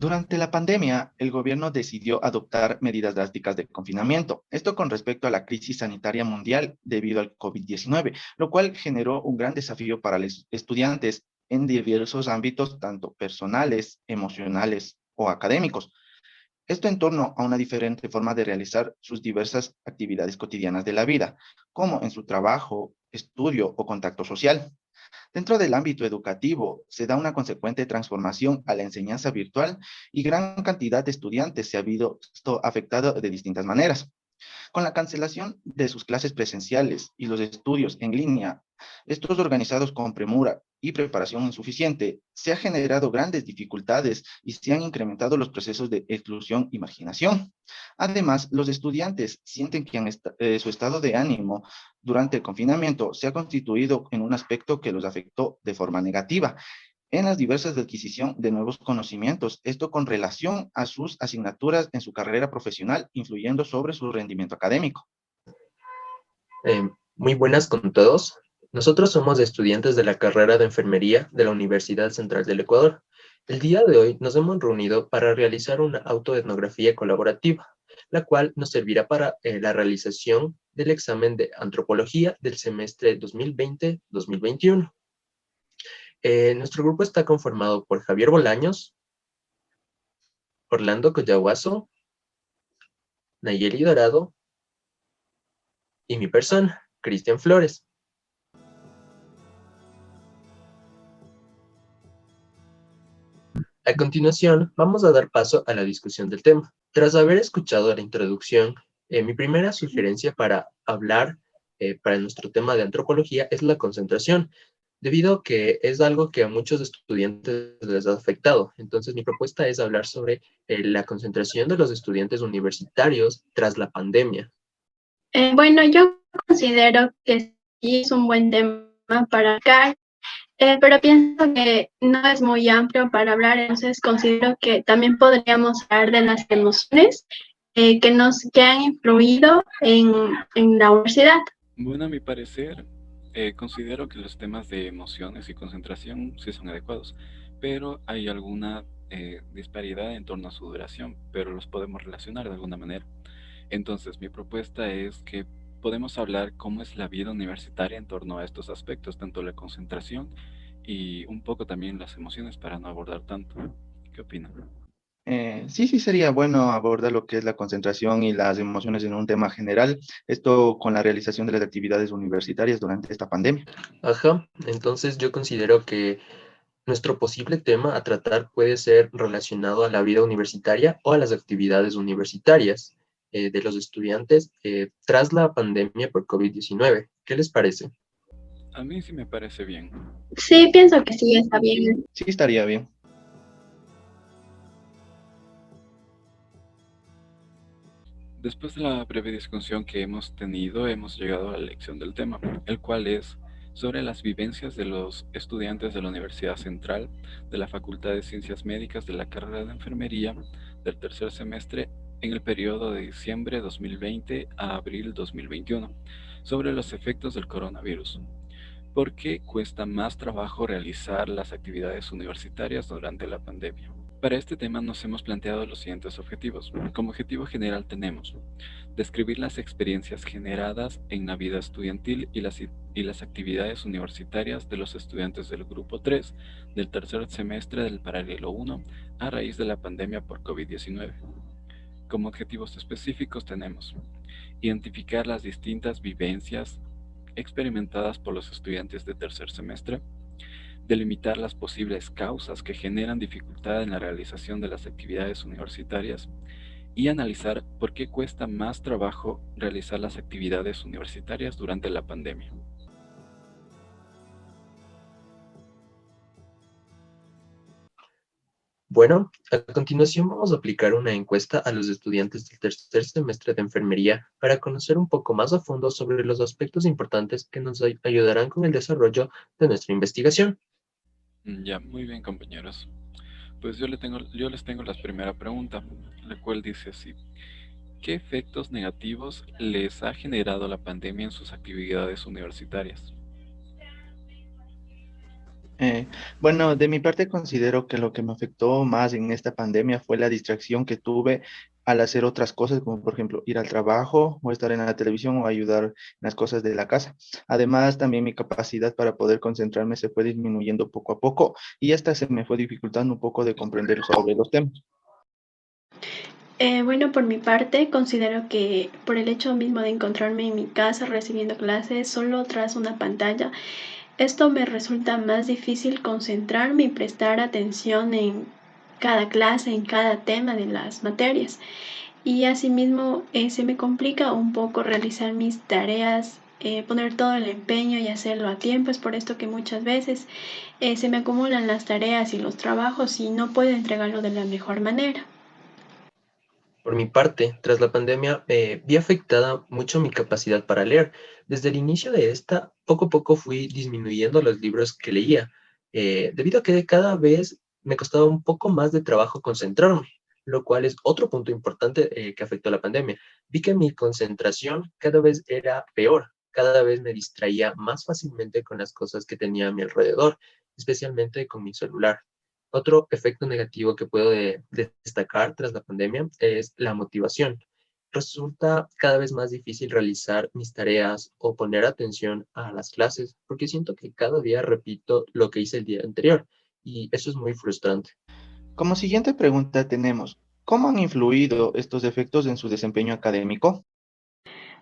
Durante la pandemia, el gobierno decidió adoptar medidas drásticas de confinamiento, esto con respecto a la crisis sanitaria mundial debido al COVID-19, lo cual generó un gran desafío para los estudiantes en diversos ámbitos, tanto personales, emocionales o académicos. Esto en torno a una diferente forma de realizar sus diversas actividades cotidianas de la vida, como en su trabajo, estudio o contacto social. Dentro del ámbito educativo, se da una consecuente transformación a la enseñanza virtual y gran cantidad de estudiantes se ha visto afectado de distintas maneras. Con la cancelación de sus clases presenciales y los estudios en línea, estos organizados con premura y preparación insuficiente, se han generado grandes dificultades y se han incrementado los procesos de exclusión y marginación. Además, los estudiantes sienten que su estado de ánimo durante el confinamiento se ha constituido en un aspecto que los afectó de forma negativa en las diversas de adquisición de nuevos conocimientos, esto con relación a sus asignaturas en su carrera profesional, influyendo sobre su rendimiento académico. Muy buenas con todos. Nosotros somos estudiantes de la carrera de enfermería de la Universidad Central del Ecuador. El día de hoy nos hemos reunido para realizar una autoetnografía colaborativa, la cual nos servirá para la realización del examen de antropología del semestre 2020-2021. Nuestro grupo está conformado por Javier Bolaños, Orlando Collahuaso, Nayeli Dorado y mi persona, Cristian Flores. A continuación, vamos a dar paso a la discusión del tema. Tras haber escuchado la introducción, mi primera sugerencia para hablar para nuestro tema de antropología es la concentración, debido a que es algo que a muchos estudiantes les ha afectado. Entonces, mi propuesta es hablar sobre la concentración de los estudiantes universitarios tras la pandemia. Bueno, yo considero que sí es un buen tema para acá, pero pienso que no es muy amplio para hablar, entonces considero que también podríamos hablar de las emociones que han influido en la universidad. Bueno, a mi parecer, considero que los temas de emociones y concentración sí son adecuados, pero hay alguna disparidad en torno a su duración, pero los podemos relacionar de alguna manera. Entonces, mi propuesta es que podemos hablar cómo es la vida universitaria en torno a estos aspectos, tanto la concentración y un poco también las emociones para no abordar tanto. ¿Qué opinan? Sí, sería bueno abordar lo que es la concentración y las emociones en un tema general, esto con la realización de las actividades universitarias durante esta pandemia. Ajá, entonces yo considero que nuestro posible tema a tratar puede ser relacionado a la vida universitaria o a las actividades universitarias de los estudiantes tras la pandemia por COVID-19. ¿Qué les parece? A mí sí me parece bien. Sí, pienso que sí está bien. Sí, estaría bien. Después de la breve discusión que hemos tenido, hemos llegado a la elección del tema, el cual es sobre las vivencias de los estudiantes de la Universidad Central de la Facultad de Ciencias Médicas de la carrera de Enfermería del tercer semestre en el periodo de diciembre 2020 a abril 2021, sobre los efectos del coronavirus. ¿Por qué cuesta más trabajo realizar las actividades universitarias durante la pandemia? Para este tema nos hemos planteado los siguientes objetivos. Como objetivo general tenemos describir las experiencias generadas en la vida estudiantil y las actividades universitarias de los estudiantes del Grupo 3 del tercer semestre del Paralelo 1 a raíz de la pandemia por COVID-19. Como objetivos específicos tenemos identificar las distintas vivencias experimentadas por los estudiantes de tercer semestre, delimitar las posibles causas que generan dificultad en la realización de las actividades universitarias y analizar por qué cuesta más trabajo realizar las actividades universitarias durante la pandemia. Bueno, a continuación vamos a aplicar una encuesta a los estudiantes del tercer semestre de enfermería para conocer un poco más a fondo sobre los aspectos importantes que nos ayudarán con el desarrollo de nuestra investigación. Ya, muy bien, compañeros. Pues yo les tengo la primera pregunta, la cual dice así: ¿qué efectos negativos les ha generado la pandemia en sus actividades universitarias? Eh, bueno, de mi parte considero que lo que me afectó más en esta pandemia fue la distracción que tuve al hacer otras cosas, como por ejemplo ir al trabajo o estar en la televisión o ayudar en las cosas de la casa. Además, también mi capacidad para poder concentrarme se fue disminuyendo poco a poco y hasta se me fue dificultando un poco de comprender sobre los temas. Bueno, por mi parte, considero que por el hecho mismo de encontrarme en mi casa recibiendo clases solo tras una pantalla, esto me resulta más difícil concentrarme y prestar atención en cada clase, en cada tema de las materias. Y asimismo, se me complica un poco realizar mis tareas, poner todo el empeño y hacerlo a tiempo. Es por esto que muchas veces se me acumulan las tareas y los trabajos y no puedo entregarlo de la mejor manera. Por mi parte, tras la pandemia, vi afectada mucho mi capacidad para leer. Desde el inicio de esta, poco a poco fui disminuyendo los libros que leía, debido a que cada vez me costaba un poco más de trabajo concentrarme, lo cual es otro punto importante que afectó la pandemia. Vi que mi concentración cada vez era peor, cada vez me distraía más fácilmente con las cosas que tenía a mi alrededor, especialmente con mi celular. Otro efecto negativo que puedo destacar tras la pandemia es la motivación. Resulta cada vez más difícil realizar mis tareas o poner atención a las clases porque siento que cada día repito lo que hice el día anterior y eso es muy frustrante. Como siguiente pregunta tenemos, ¿cómo han influido estos efectos en su desempeño académico?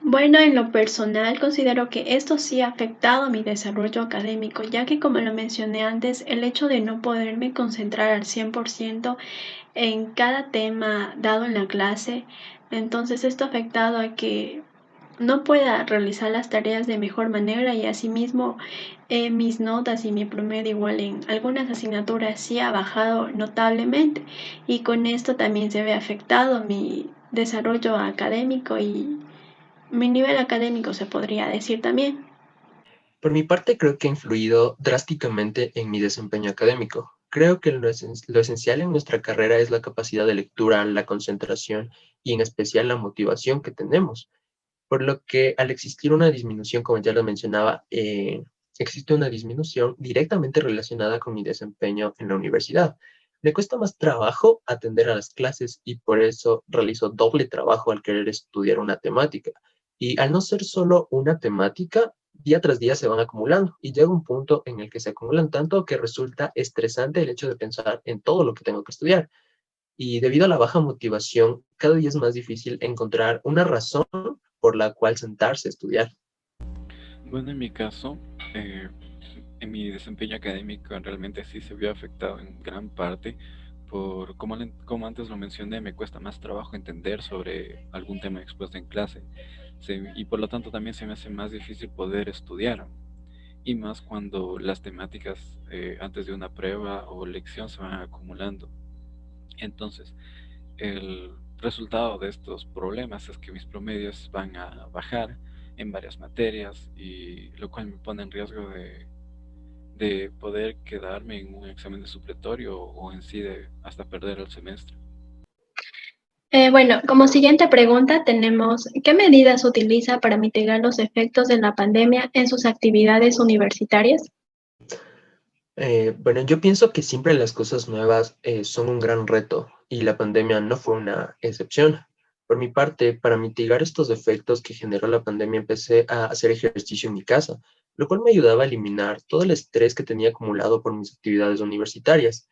Bueno, en lo personal considero que esto sí ha afectado mi desarrollo académico, ya que como lo mencioné antes, el hecho de no poderme concentrar al 100% en cada tema dado en la clase, entonces esto ha afectado a que no pueda realizar las tareas de mejor manera y asimismo mis notas y mi promedio igual en algunas asignaturas sí ha bajado notablemente y con esto también se ve afectado mi desarrollo académico y mi nivel académico se podría decir también. Por mi parte, creo que ha influido drásticamente en mi desempeño académico. Creo que lo esencial en nuestra carrera es la capacidad de lectura, la concentración y en especial la motivación que tenemos. Por lo que al existir una disminución, como ya lo mencionaba, existe una disminución directamente relacionada con mi desempeño en la universidad. Me cuesta más trabajo atender a las clases y por eso realizo doble trabajo al querer estudiar una temática. Y al no ser solo una temática, día tras día se van acumulando y llega un punto en el que se acumulan tanto que resulta estresante el hecho de pensar en todo lo que tengo que estudiar. Y debido a la baja motivación, cada día es más difícil encontrar una razón por la cual sentarse a estudiar. Bueno, en mi caso, eh, en mi desempeño académico realmente sí se vio afectado en gran parte por, como antes lo mencioné, me cuesta más trabajo entender sobre algún tema expuesto en clase. Y por lo tanto también se me hace más difícil poder estudiar. Y más cuando las temáticas antes de una prueba o lección se van acumulando. Entonces, el resultado de estos problemas es que mis promedios van a bajar en varias materias y lo cual me pone en riesgo de poder quedarme en un examen de supletorio o en sí de hasta perder el semestre. Bueno, como siguiente pregunta tenemos, ¿qué medidas utiliza para mitigar los efectos de la pandemia en sus actividades universitarias? Bueno, yo pienso que siempre las cosas nuevas son un gran reto y la pandemia no fue una excepción. Por mi parte, para mitigar estos efectos que generó la pandemia, empecé a hacer ejercicio en mi casa, lo cual me ayudaba a eliminar todo el estrés que tenía acumulado por mis actividades universitarias.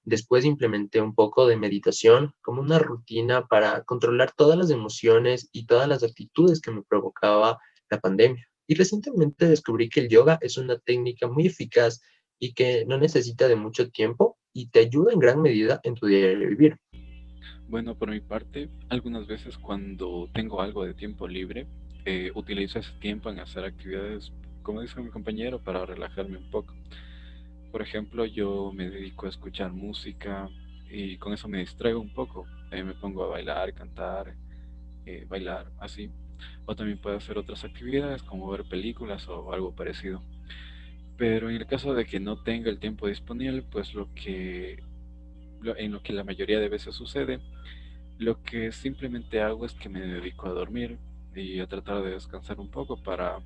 Después implementé un poco de meditación como una rutina para controlar todas las emociones y todas las actitudes que me provocaba la pandemia. Y recientemente descubrí que el yoga es una técnica muy eficaz y que no necesita de mucho tiempo y te ayuda en gran medida en tu diario vivir. Bueno, por mi parte, algunas veces cuando tengo algo de tiempo libre, utilizo ese tiempo en hacer actividades, como dice mi compañero, para relajarme un poco. Por ejemplo, yo me dedico a escuchar música y con eso me distraigo un poco. Me pongo a bailar, cantar, bailar, así. O también puedo hacer otras actividades como ver películas o algo parecido. Pero en el caso de que no tenga el tiempo disponible, pues en lo que la mayoría de veces sucede, lo que simplemente hago es que me dedico a dormir y a tratar de descansar un poco para,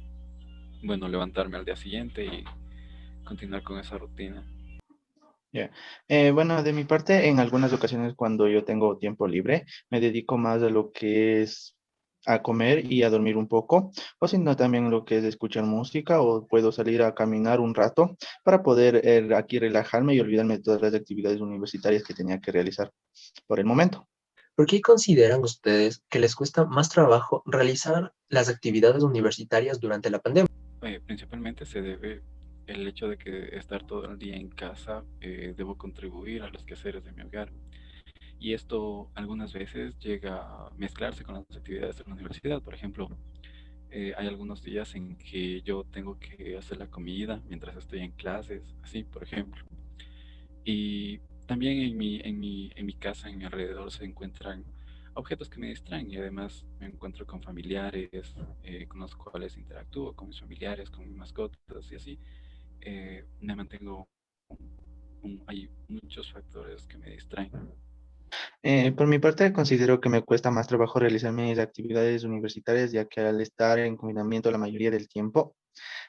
bueno, levantarme al día siguiente y continuar con esa rutina. Ya. Bueno, de mi parte, en algunas ocasiones cuando yo tengo tiempo libre, me dedico más a lo que es a comer y a dormir un poco, o si no, también lo que es escuchar música, o puedo salir a caminar un rato para poder aquí relajarme y olvidarme de todas las actividades universitarias que tenía que realizar por el momento. ¿Por qué consideran ustedes que les cuesta más trabajo realizar las actividades universitarias durante la pandemia? Principalmente se debe el hecho de que estar todo el día en casa, debo contribuir a los quehaceres de mi hogar. Y esto algunas veces llega a mezclarse con las actividades de la universidad. Por ejemplo, hay algunos días en que yo tengo que hacer la comida mientras estoy en clases, así, por ejemplo. Y también en mi casa, en mi alrededor, se encuentran objetos que me distraen y además me encuentro con familiares con los cuales interactúo, con mis familiares, con mis mascotas y así. Me mantengo, hay muchos factores que me distraen. Por mi parte, considero que me cuesta más trabajo realizar mis actividades universitarias, ya que al estar en confinamiento la mayoría del tiempo,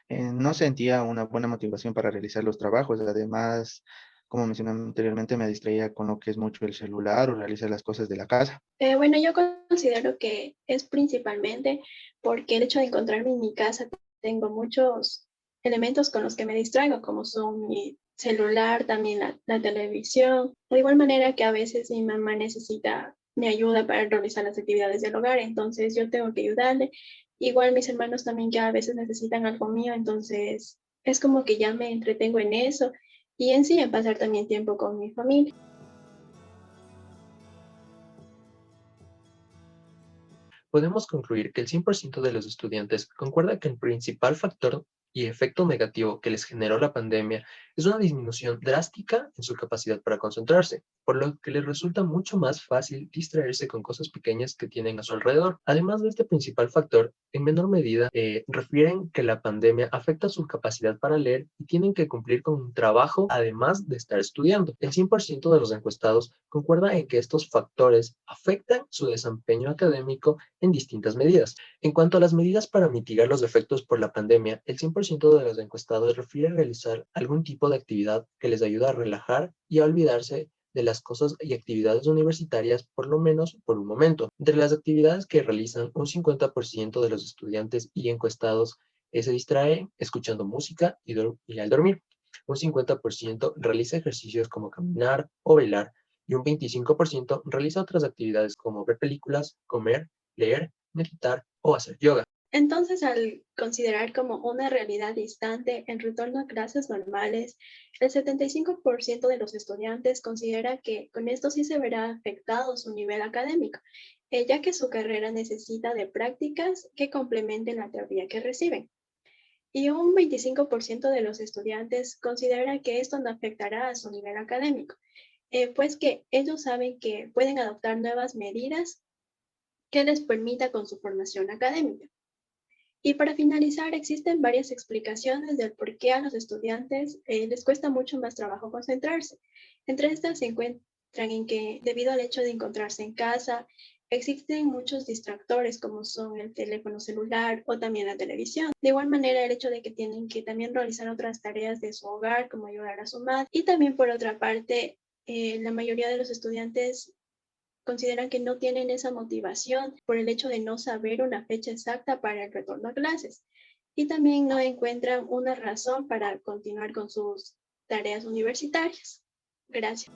no sentía una buena motivación para realizar los trabajos. Además, como mencioné anteriormente, me distraía con lo que es mucho el celular o realizar las cosas de la casa. Bueno, yo considero que es principalmente porque el hecho de encontrarme en mi casa tengo muchos elementos con los que me distraigo, como son mi celular, también la televisión. De igual manera que a veces mi mamá necesita mi ayuda para realizar las actividades del hogar, entonces yo tengo que ayudarle. Igual mis hermanos también que a veces necesitan algo mío, entonces es como que ya me entretengo en eso y en sí en pasar también tiempo con mi familia. Podemos concluir que el 100% de los estudiantes concuerda que el principal factor y efecto negativo que les generó la pandemia es una disminución drástica en su capacidad para concentrarse, por lo que les resulta mucho más fácil distraerse con cosas pequeñas que tienen a su alrededor. Además de este principal factor, en menor medida, refieren que la pandemia afecta su capacidad para leer y tienen que cumplir con un trabajo además de estar estudiando. El 100% de los encuestados concuerda en que estos factores afectan su desempeño académico en distintas medidas. En cuanto a las medidas para mitigar los efectos por la pandemia, el 100% de los encuestados refiere a realizar algún tipo de actividad que les ayude a relajar y a olvidarse de las cosas y actividades universitarias por lo menos por un momento. Entre las actividades que realizan, un 50% de los estudiantes y encuestados se distraen escuchando música y al dormir. Un 50% realiza ejercicios como caminar o bailar y un 25% realiza otras actividades como ver películas, comer, leer, meditar o hacer yoga. Entonces, al considerar como una realidad distante el retorno a clases normales, el 75% de los estudiantes considera que con esto sí se verá afectado su nivel académico, ya que su carrera necesita de prácticas que complementen la teoría que reciben. Y un 25% de los estudiantes considera que esto no afectará a su nivel académico, pues que ellos saben que pueden adoptar nuevas medidas que les permita con su formación académica. Y para finalizar, existen varias explicaciones del por qué a los estudiantes les cuesta mucho más trabajo concentrarse. Entre estas se encuentran en que, debido al hecho de encontrarse en casa, existen muchos distractores como son el teléfono celular o también la televisión. De igual manera, el hecho de que tienen que también realizar otras tareas de su hogar, como ayudar a su madre. Y también, por otra parte, la mayoría de los estudiantes consideran que no tienen esa motivación por el hecho de no saber una fecha exacta para el retorno a clases y también no encuentran una razón para continuar con sus tareas universitarias. Gracias.